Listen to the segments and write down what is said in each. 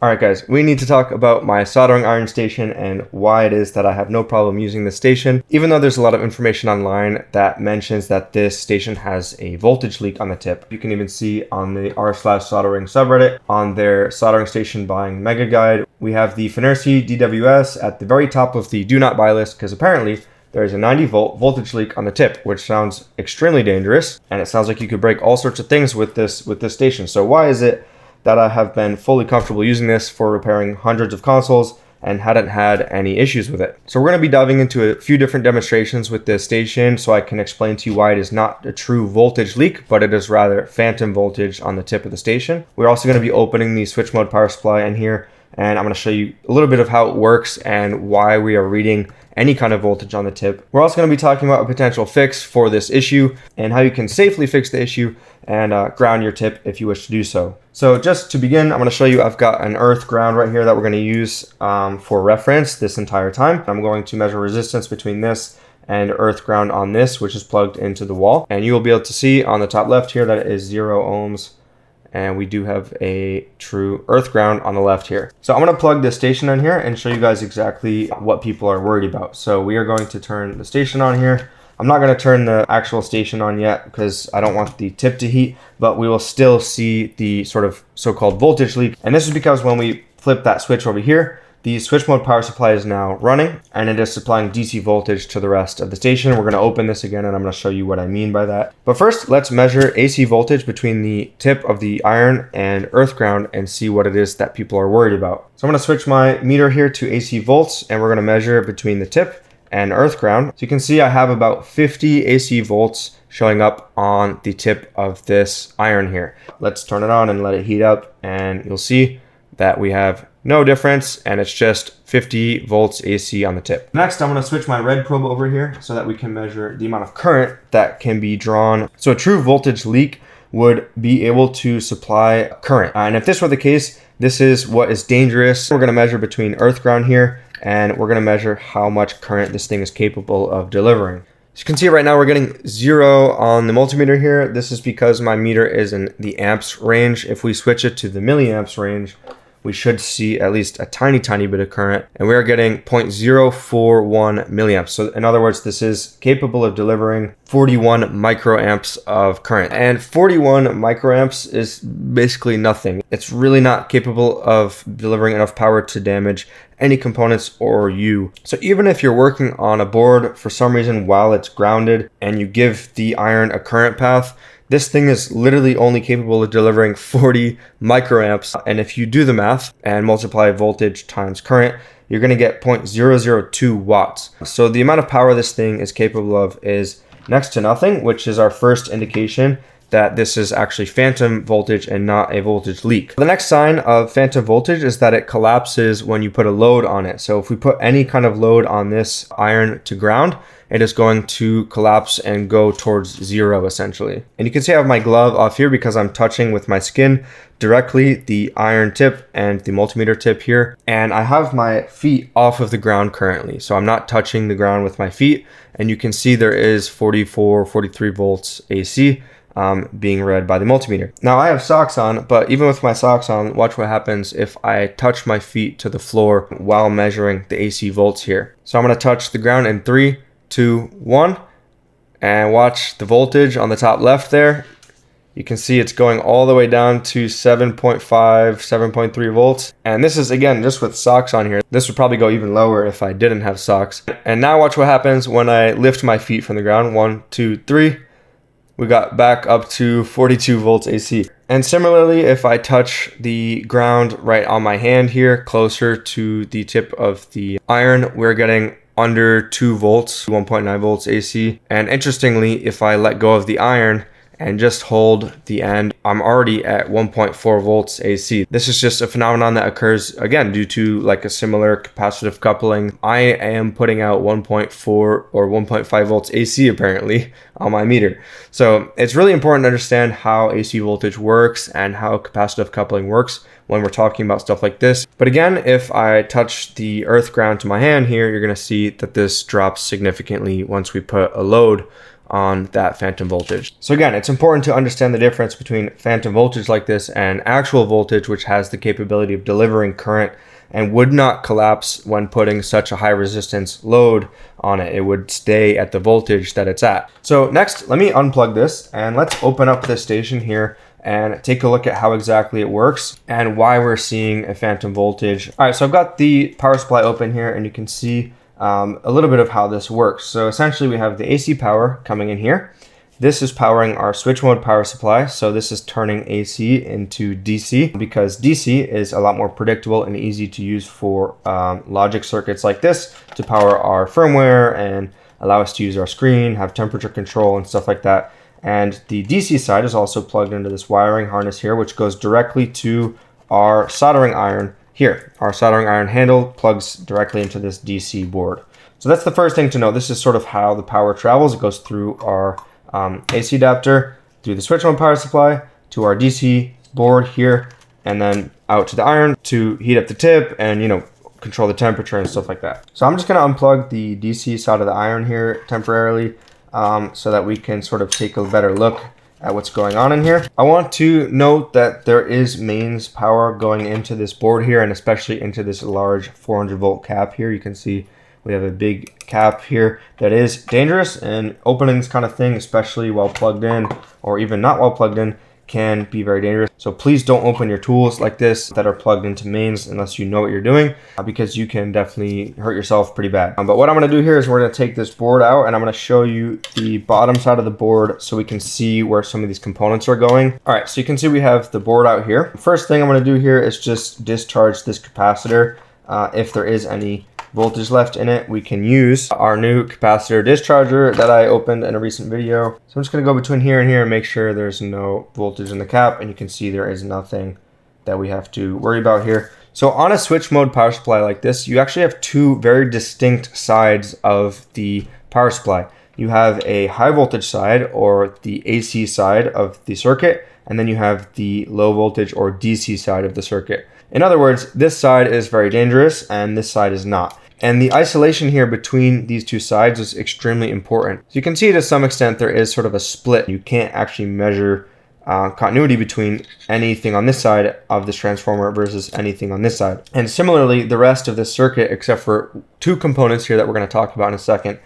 Alright guys, we need to talk about my soldering iron station and why it is that I have no problem using this station, even though there's a lot of information online that mentions that this station has a voltage leak on the tip. You can even see on the r/soldering subreddit on their soldering station buying mega guide, we have the Finersi DWS at the very top of the do not buy list because apparently there's a 90 volt voltage leak on the tip, which sounds extremely dangerous, and it sounds like you could break all sorts of things with this station. So why is it that I have been fully comfortable using this for repairing hundreds of consoles and hadn't had any issues with it? So we're going to be diving into a few different demonstrations with this station so I can explain to you why it is not a true voltage leak, but it is rather phantom voltage on the tip of the station. We're also going to be opening the switch mode power supply in here, and I'm going to show you a little bit of how it works and why we are reading any kind of voltage on the tip. We're also going to be talking about a potential fix for this issue and how you can safely fix the issue and ground your tip if you wish to do so. So just to begin, I'm going to show you I've got an earth ground right here that we're going to use for reference this entire time. I'm going to measure resistance between this and earth ground on this, which is plugged into the wall. And you will be able to see on the top left here that it is 0 ohms. And we do have a true earth ground on the left here. So I'm going to plug this station in here and show you guys exactly what people are worried about. So we are going to turn the station on here. I'm not going to turn the actual station on yet because I don't want the tip to heat, but we will still see the sort of so-called voltage leak. And this is because when we flip that switch over here, the switch mode power supply is now running and it is supplying DC voltage to the rest of the station. We're going to open this again and I'm going to show you what I mean by that. But first, let's measure AC voltage between the tip of the iron and earth ground and see what it is that people are worried about. So I'm going to switch my meter here to AC volts and we're going to measure between the tip and earth ground. So you can see I have about 50 AC volts showing up on the tip of this iron here. Let's turn it on and let it heat up and you'll see that we have no difference and it's just 50 volts AC on the tip. Next, I'm going to switch my red probe over here so that we can measure the amount of current that can be drawn. So a true voltage leak would be able to supply current. And if this were the case, this is what is dangerous. We're going to measure between earth ground here and we're going to measure how much current this thing is capable of delivering. As you can see right now, we're getting 0 on the multimeter here. This is because my meter is in the amps range. If we switch it to the milliamps range, we should see at least a tiny bit of current, and we are getting 0.041 milliamps. So in other words, this is capable of delivering 41 microamps of current, and 41 microamps is basically nothing. It's really not capable of delivering enough power to damage any components or you. So even if you're working on a board for some reason while it's grounded and you give the iron a current path, this thing is literally only capable of delivering 40 microamps. And if you do the math and multiply voltage times current, you're going to get 0.002 watts. So the amount of power this thing is capable of is next to nothing, which is our first indication that this is actually phantom voltage and not a voltage leak. The next sign of phantom voltage is that it collapses when you put a load on it. So if we put any kind of load on this iron to ground, it is going to collapse and go towards 0 essentially. And you can see I have my glove off here because I'm touching with my skin directly the iron tip and the multimeter tip here. And I have my feet off of the ground currently. So I'm not touching the ground with my feet. And you can see there is 44, 43 volts AC being read by the multimeter. Now I have socks on, but even with my socks on, watch what happens if I touch my feet to the floor while measuring the AC volts here. So I'm going to touch the ground in 3, 2, 1, and watch the voltage on the top left there. You can see it's going all the way down to 7.5, 7.3 volts. And this is, again, just with socks on here. This would probably go even lower if I didn't have socks. And now watch what happens when I lift my feet from the ground. 1, 2, 3. We got back up to 42 volts AC. And similarly, if I touch the ground right on my hand here, closer to the tip of the iron, we're getting under 2 volts, 1.9 volts AC. And interestingly, if I let go of the iron and just hold the end, I'm already at 1.4 volts AC. This is just a phenomenon that occurs, again, due to like a similar capacitive coupling. I am putting out 1.4 or 1.5 volts AC apparently on my meter. So it's really important to understand how AC voltage works and how capacitive coupling works when we're talking about stuff like this. But again, if I touch the earth ground to my hand here, you're gonna see that this drops significantly once we put a load on that phantom voltage. So again, it's important to understand the difference between phantom voltage like this and actual voltage, which has the capability of delivering current and would not collapse when putting such a high resistance load on it. It would stay at the voltage that it's at. So next, let me unplug this and let's open up this station here and take a look at how exactly it works and why we're seeing a phantom voltage. All right, so I've got the power supply open here and you can see a little bit of how this works. So essentially we have the AC power coming in here. This is powering our switch mode power supply. So this is turning AC into DC because DC is a lot more predictable and easy to use for logic circuits like this to power our firmware and allow us to use our screen, have temperature control and stuff like that. And the DC side is also plugged into this wiring harness here, which goes directly to our soldering iron here. Our soldering iron handle plugs directly into this DC board. So that's the first thing to know. This is sort of how the power travels. It goes through our AC adapter, through the switch mode power supply, to our DC board here, and then out to the iron to heat up the tip and, control the temperature and stuff like that. So I'm just gonna unplug the DC side of the iron here temporarily so that we can sort of take a better look at what's going on in here. I want to note that there is mains power going into this board here and especially into this large 400 volt cap here. You can see we have a big cap here that is dangerous, and opening this kind of thing, especially while plugged in or even not while plugged in, can be very dangerous. So please don't open your tools like this that are plugged into mains unless you know what you're doing, because you can definitely hurt yourself pretty bad. But what I'm gonna do here is we're gonna take this board out and I'm gonna show you the bottom side of the board so we can see where some of these components are going. All right, so you can see we have the board out here. First thing I'm gonna do here is just discharge this capacitor. If there is any voltage left in it, we can use our new capacitor discharger that I opened in a recent video. So I'm just going to go between here and here and make sure there's no voltage in the cap, and you can see there is nothing that we have to worry about here. So on a switch mode power supply like this, you actually have two very distinct sides of the power supply. You have a high voltage side, or the AC side of the circuit, and then you have the low voltage or DC side of the circuit. In other words, this side is very dangerous and this side is not. And the isolation here between these two sides is extremely important. So you can see to some extent there is sort of a split. You can't actually measure continuity between anything on this side of this transformer versus anything on this side. And similarly, the rest of this circuit, except for two components here that we're going to talk about in a second,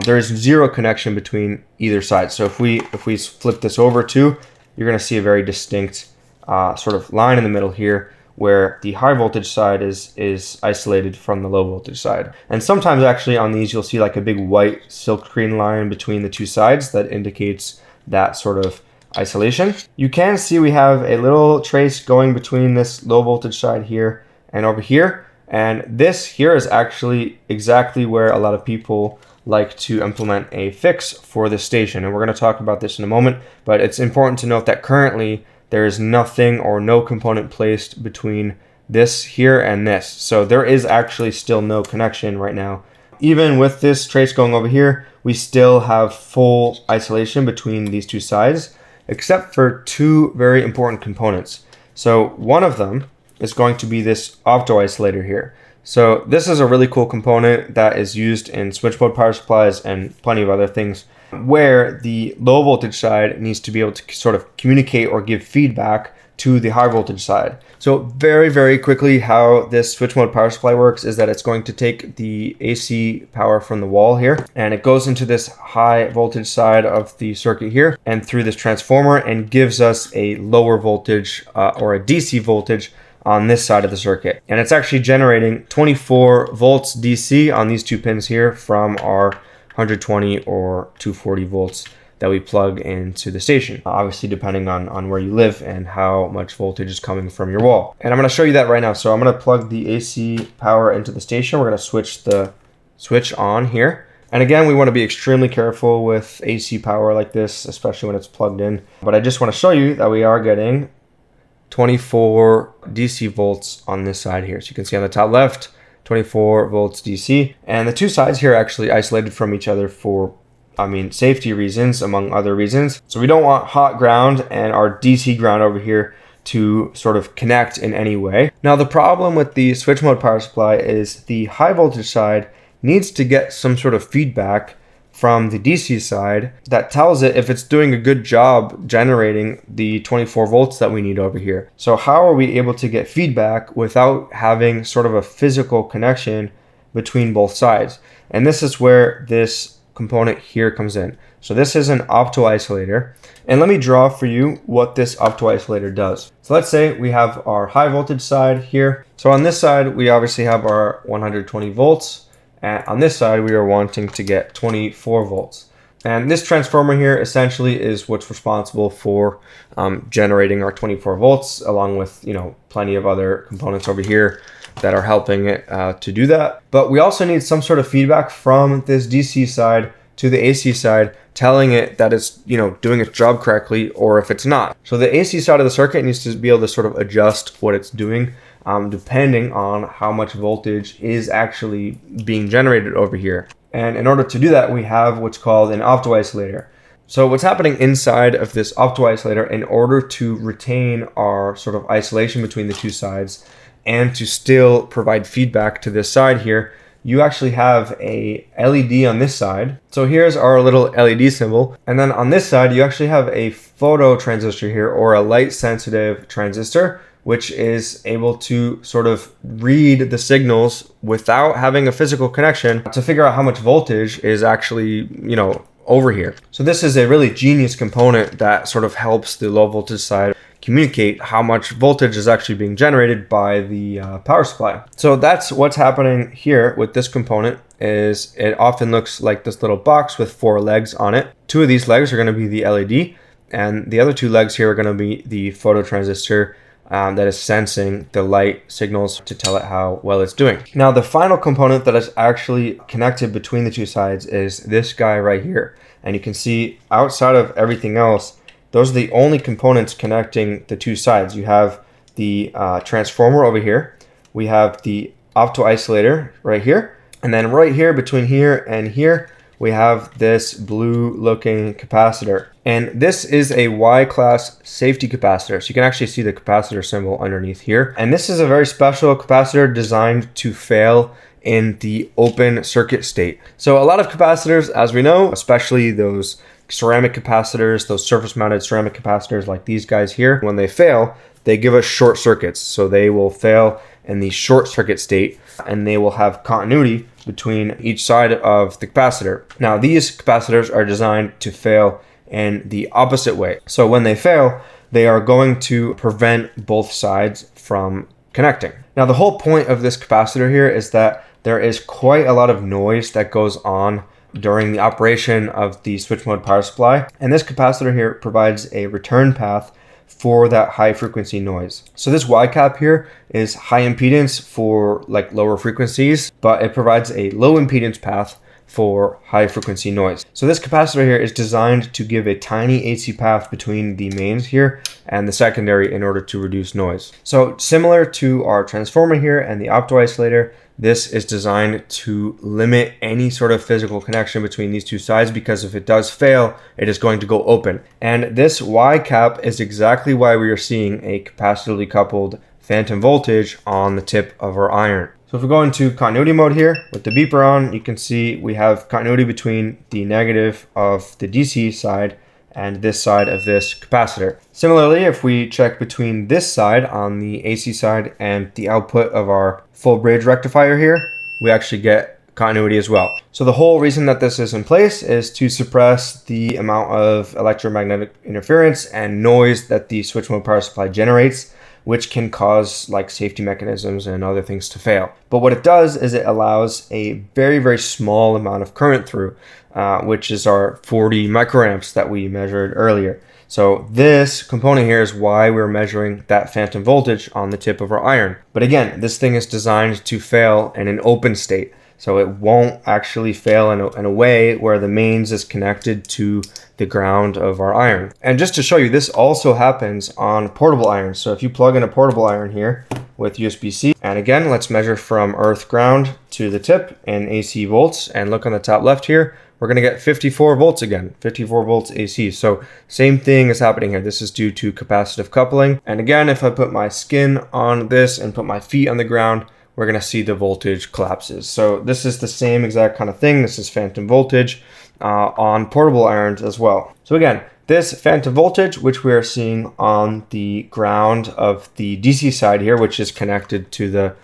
there is zero connection between either side. So if we flip this over too, you're going to see a very distinct sort of line in the middle here, where the high voltage side is isolated from the low voltage side. And sometimes actually on these, you'll see like a big white silk screen line between the two sides that indicates that sort of isolation. You can see we have a little trace going between this low voltage side here and over here. And this here is actually exactly where a lot of people like to implement a fix for this station. And we're going to talk about this in a moment, but it's important to note that currently there is nothing or no component placed between this here and this. So there is actually still no connection right now. Even with this trace going over here, we still have full isolation between these two sides, except for two very important components. So one of them is going to be this opto isolator here. So this is a really cool component that is used in switch mode power supplies and plenty of other things, where the low voltage side needs to be able to sort of communicate or give feedback to the high voltage side. So very, very quickly, how this switch mode power supply works is that it's going to take the AC power from the wall here, and it goes into this high voltage side of the circuit here and through this transformer, and gives us a lower voltage or a DC voltage on this side of the circuit. And it's actually generating 24 volts DC on these two pins here from our 120 or 240 volts that we plug into the station, obviously depending on where you live and how much voltage is coming from your wall. And I'm going to show you that right now. So I'm going to plug the AC power into the station. We're going to switch the switch on here. And again, we want to be extremely careful with AC power like this, especially when it's plugged in. But I just want to show you that we are getting 24 DC volts on this side here. So you can see on the top left, 24 volts DC. And the two sides here are actually isolated from each other for, safety reasons, among other reasons. So we don't want hot ground and our DC ground over here to sort of connect in any way. Now, the problem with the switch mode power supply is the high voltage side needs to get some sort of feedback from the DC side that tells it if it's doing a good job generating the 24 volts that we need over here. So how are we able to get feedback without having sort of a physical connection between both sides? And this is where this component here comes in. So this is an opto-isolator, and let me draw for you what this opto-isolator does. So let's say we have our high voltage side here. So on this side, we obviously have our 120 volts, and on this side, we are wanting to get 24 volts. And this transformer here essentially is what's responsible for generating our 24 volts, along with, you know, plenty of other components over here that are helping it to do that. But we also need some sort of feedback from this DC side to the AC side, telling it that it's, you know, doing its job correctly, or if it's not. So the AC side of the circuit needs to be able to sort of adjust what it's doing depending on how much voltage is actually being generated over here. And in order to do that, we have what's called an opto-isolator. So what's happening inside of this opto-isolator, in order to retain our sort of isolation between the two sides and to still provide feedback to this side here, you actually have a LED on this side. So here's our little LED symbol. And then on this side, you actually have a photo transistor here, or a light sensitive transistor, which is able to sort of read the signals without having a physical connection to figure out how much voltage is actually, you know, over here. So this is a really genius component that sort of helps the low voltage side communicate how much voltage is actually being generated by the power supply. So that's what's happening here with this component. Is it often looks like this little box with 4 legs on it. 2 of these legs are going to be the LED, and the other 2 legs here are going to be the photo transistor that is sensing the light signals to tell it how well it's doing. Now, the final component that is actually connected between the two sides is this guy right here. And you can see outside of everything else, those are the only components connecting the two sides. You have the transformer over here. We have the opto-isolator right here. And then right here, between here and here, we have this blue looking capacitor. And this is a Y-class safety capacitor. So you can actually see the capacitor symbol underneath here. And this is a very special capacitor designed to fail in the open circuit state. So a lot of capacitors, as we know, especially those ceramic capacitors, those surface mounted ceramic capacitors like these guys here, when they fail, they give us short circuits. So they will fail in the short circuit state, and they will have continuity between each side of the capacitor. Now, these capacitors are designed to fail in the opposite way. So when they fail, they are going to prevent both sides from connecting. Now, the whole point of this capacitor here is that there is quite a lot of noise that goes on during the operation of the switch mode power supply. And this capacitor here provides a return path for that high frequency noise. So this Y cap here is high impedance for like lower frequencies, but it provides a low impedance path for high frequency noise. So this capacitor here is designed to give a tiny AC path between the mains here and the secondary in order to reduce noise. So similar to our transformer here and the opto-isolator, this is designed to limit any sort of physical connection between these two sides, because if it does fail, it is going to go open. And this Y cap is exactly why we are seeing a capacitively coupled phantom voltage on the tip of our iron. So if we go into continuity mode here with the beeper on, you can see we have continuity between the negative of the DC side and this side of this capacitor. Similarly, if we check between this side on the AC side and the output of our full bridge rectifier here, we actually get continuity as well. So the whole reason that this is in place is to suppress the amount of electromagnetic interference and noise that the switch mode power supply generates, which can cause like safety mechanisms and other things to fail. But what it does is it allows a very, very small amount of current through, which is our 40 microamps that we measured earlier. So this component here is why we're measuring that phantom voltage on the tip of our iron. But again, this thing is designed to fail in an open state. So it won't actually fail in a way where the mains is connected to the ground of our iron. And just to show you, this also happens on portable irons. So if you plug in a portable iron here with USB-C, and again, let's measure from earth ground to the tip in AC volts, and look on the top left here, we're going to get 54 volts again, 54 volts AC. So same thing is happening here. This is due to capacitive coupling. And again, if I put my skin on this and put my feet on the ground, we're going to see the voltage collapses. So this is the same exact kind of thing. This is phantom voltage on portable irons as well. So again, this phantom voltage, which we are seeing on the ground of the DC side here, which is connected to the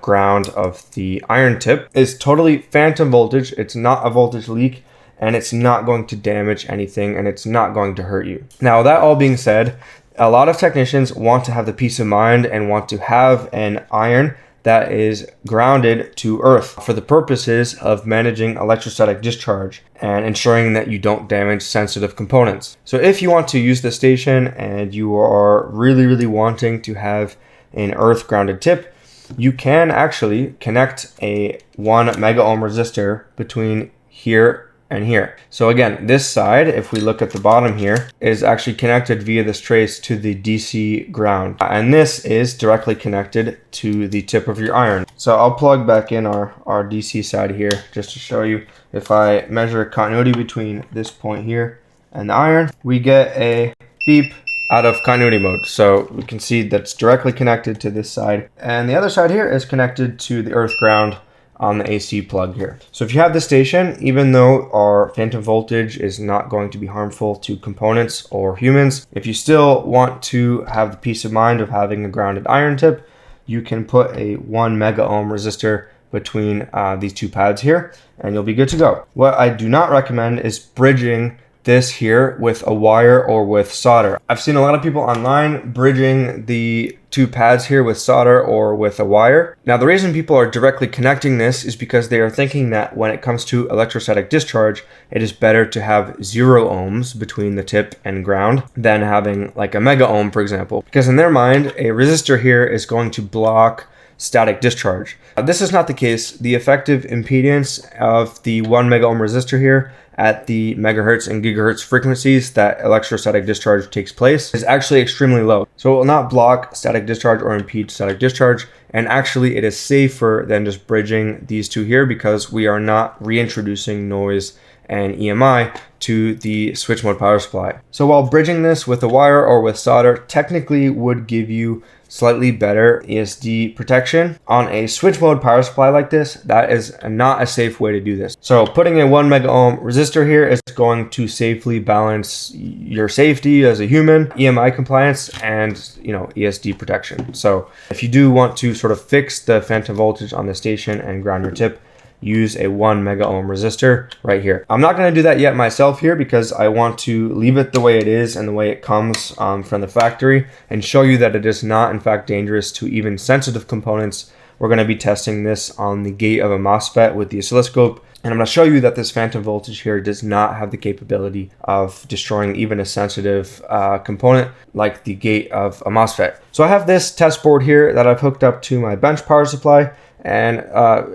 ground of the iron tip, is totally phantom voltage. It's not a voltage leak, and it's not going to damage anything, and it's not going to hurt you. Now, that all being said, a lot of technicians want to have the peace of mind and want to have an iron that is grounded to earth for the purposes of managing electrostatic discharge and ensuring that you don't damage sensitive components. So if you want to use the station and you are really wanting to have an earth grounded tip, you can actually connect a 1 mega ohm resistor between here and here. So again, this side, if we look at the bottom here, is actually connected via this trace to the DC ground. And this is directly connected to the tip of your iron. So I'll plug back in our DC side here just to show you. If I measure continuity between this point here and the iron, we get a beep out of continuity mode. So we can see that's directly connected to this side. And the other side here is connected to the earth ground on the AC plug here. So if you have the station, even though our phantom voltage is not going to be harmful to components or humans, if you still want to have the peace of mind of having a grounded iron tip, you can put a 1 mega ohm resistor between these two pads here, and you'll be good to go. What I do not recommend is bridging this here with a wire or with solder. I've seen a lot of people online bridging the two pads here with solder or with a wire. Now, the reason people are directly connecting this is because they are thinking that when it comes to electrostatic discharge, it is better to have 0 ohms between the tip and ground than having like a mega ohm, for example, because in their mind, a resistor here is going to block static discharge. This is not the case. The effective impedance of the 1 mega ohm resistor here at the megahertz and gigahertz frequencies that electrostatic discharge takes place is actually extremely low. So it will not block static discharge or impede static discharge. And actually it is safer than just bridging these two here because we are not reintroducing noise and EMI to the switch mode power supply. So while bridging this with a wire or with solder technically would give you slightly better ESD protection, on a switch mode power supply like this, that is not a safe way to do this. So putting a 1 mega ohm resistor here is going to safely balance your safety as a human, EMI compliance, and ESD protection. So if you do want to sort of fix the phantom voltage on the station and ground your tip, use a 1 mega ohm resistor right here. I'm not going to do that yet myself here because I want to leave it the way it is and the way it comes from the factory and show you that it is not in fact dangerous to even sensitive components. We're going to be testing this on the gate of a MOSFET with the oscilloscope, and I'm going to show you that this phantom voltage here does not have the capability of destroying even a sensitive component like the gate of a MOSFET. So I have this test board here that I've hooked up to my bench power supply. And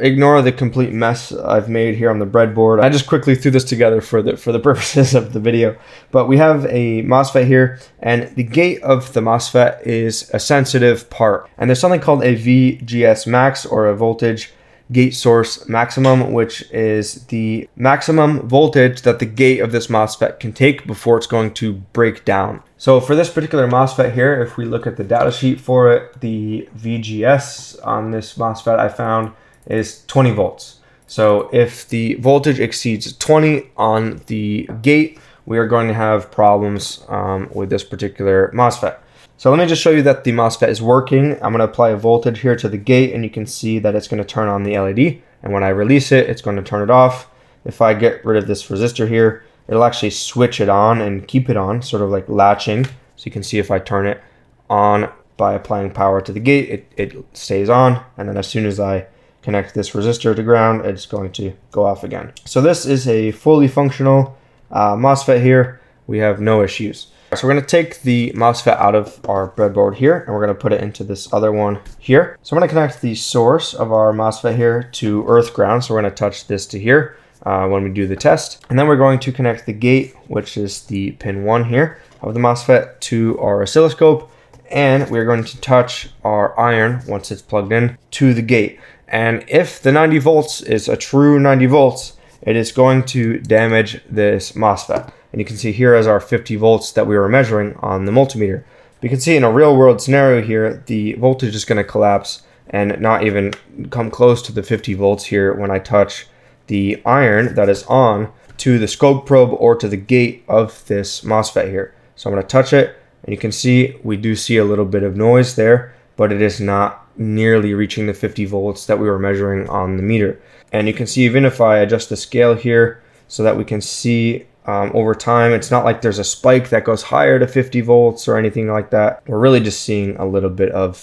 ignore the complete mess I've made here on the breadboard. I just quickly threw this together for the purposes of the video. But we have a MOSFET here, and the gate of the MOSFET is a sensitive part. And there's something called a VGS max, or a voltage gate source maximum, which is the maximum voltage that the gate of this MOSFET can take before it's going to break down. So for this particular MOSFET here, if we look at the data sheet for it, the VGS on this MOSFET I found is 20 volts. So if the voltage exceeds 20 on the gate, we are going to have problems with this particular MOSFET. So let me just show you that the MOSFET is working. I'm going to apply a voltage here to the gate, and you can see that it's going to turn on the LED. And when I release it, it's going to turn it off. If I get rid of this resistor here, it'll actually switch it on and keep it on, sort of like latching. So you can see if I turn it on by applying power to the gate, it stays on. And then as soon as I connect this resistor to ground, it's going to go off again. So this is a fully functional MOSFET here. We have no issues. So we're going to take the MOSFET out of our breadboard here, and we're going to put it into this other one here. So I'm going to connect the source of our MOSFET here to earth ground. So we're going to touch this to here when we do the test. And then we're going to connect the gate, which is the pin 1 here of the MOSFET, to our oscilloscope. And we're going to touch our iron, once it's plugged in, to the gate. And if the 90 volts is a true 90 volts, it is going to damage this MOSFET. And you can see here as our 50 volts that we were measuring on the multimeter. You can see in a real world scenario here, the voltage is going to collapse and not even come close to the 50 volts here when I touch the iron that is on to the scope probe or to the gate of this MOSFET here. So I'm going to touch it, and you can see we do see a little bit of noise there, but it is not nearly reaching the 50 volts that we were measuring on the meter. And you can see even if I adjust the scale here so that we can see over time, it's not like there's a spike that goes higher to 50 volts or anything like that. We're really just seeing a little bit of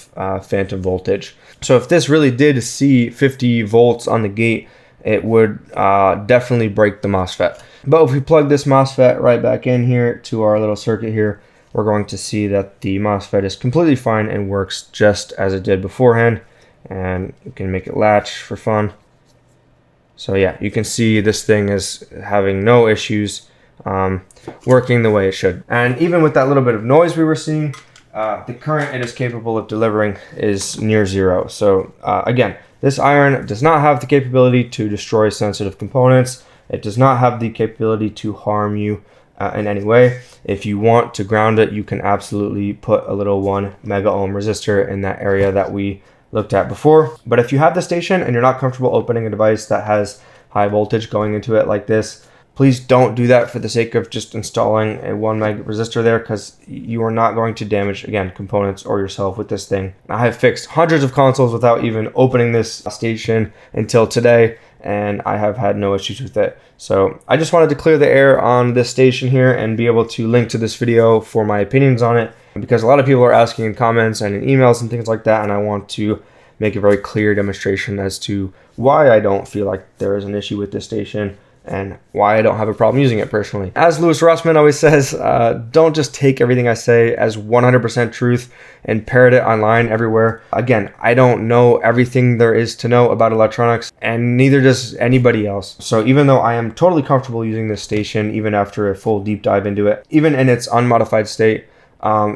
phantom voltage. So if this really did see 50 volts on the gate, it would definitely break the MOSFET. But if we plug this MOSFET right back in here to our little circuit here, we're going to see that the MOSFET is completely fine and works just as it did beforehand. And you can make it latch for fun. So yeah, you can see this thing is having no issues working the way it should. And even with that little bit of noise we were seeing, the current it is capable of delivering is near zero. So again, this iron does not have the capability to destroy sensitive components. It does not have the capability to harm you in any way. If you want to ground it, you can absolutely put a little 1 mega ohm resistor in that area that we looked at before. But if you have the station and you're not comfortable opening a device that has high voltage going into it like this, please don't do that for the sake of just installing a 1 meg resistor there, because you are not going to damage, again, components or yourself with this thing. I have fixed hundreds of consoles without even opening this station until today, and I have had no issues with it. So I just wanted to clear the air on this station here and be able to link to this video for my opinions on it, because a lot of people are asking in comments and in emails and things like that, and I want to make a very clear demonstration as to why I don't feel like there is an issue with this station and why I don't have a problem using it personally. As Louis Rossmann always says, don't just take everything I say as 100% truth and parrot it online everywhere. Again, I don't know everything there is to know about electronics, and neither does anybody else. So even though I am totally comfortable using this station, even after a full deep dive into it, even in its unmodified state,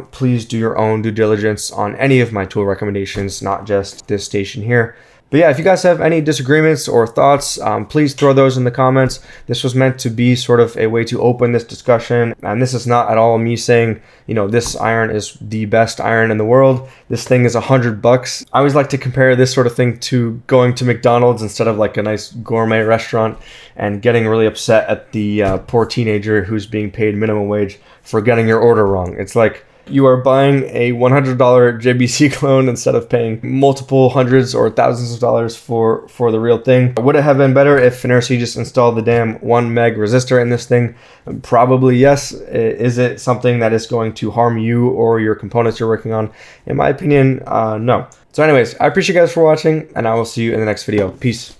please do your own due diligence on any of my tool recommendations, not just this station here. But yeah, if you guys have any disagreements or thoughts, please throw those in the comments. This was meant to be sort of a way to open this discussion. And this is not at all me saying, you know, this iron is the best iron in the world. This thing is $100. I always like to compare this sort of thing to going to McDonald's instead of like a nice gourmet restaurant and getting really upset at the poor teenager who's being paid minimum wage for getting your order wrong. It's like you are buying a $100 JBC clone instead of paying multiple hundreds or thousands of dollars for the real thing. Would it have been better if Inercy just installed the damn 1 meg resistor in this thing? Probably yes. Is it something that is going to harm you or your components you're working on? In my opinion, no. So anyways, I appreciate you guys for watching, and I will see you in the next video. Peace.